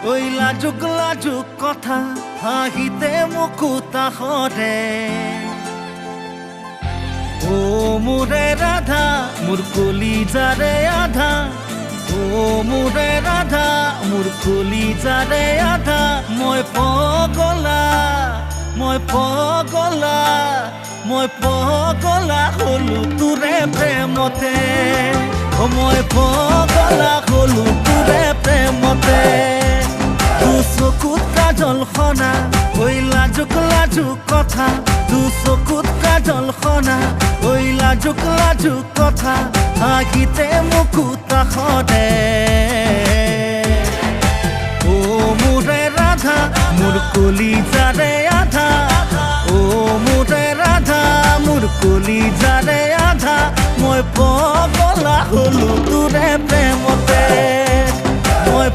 ওই লাজুক লাজুক কথা হাঁহিতে মুকুতা হৰে ও মোৰে ৰাধা মোৰ কলিজাৰে আধা ও মোৰে ৰাধা মোৰ কলিজাৰে আধা মই পগলা হলো তোৰে প্ৰেমতে মই পগলা হলো তোৰে প্ৰেমতে চকুত কাজল খনা ওই লাজুক লাজুক কথা চকুত কাজল খনা ওই লাজুক লাজুক কথা হাঁহিতে মুকুতা হৰে ও মোৰে ৰাধা মোৰ কলিজাৰে আধা ও মোৰে ৰাধা মোৰ কলিজাৰে আধা মই পগলা হলো তোৰে প্ৰেমতে মই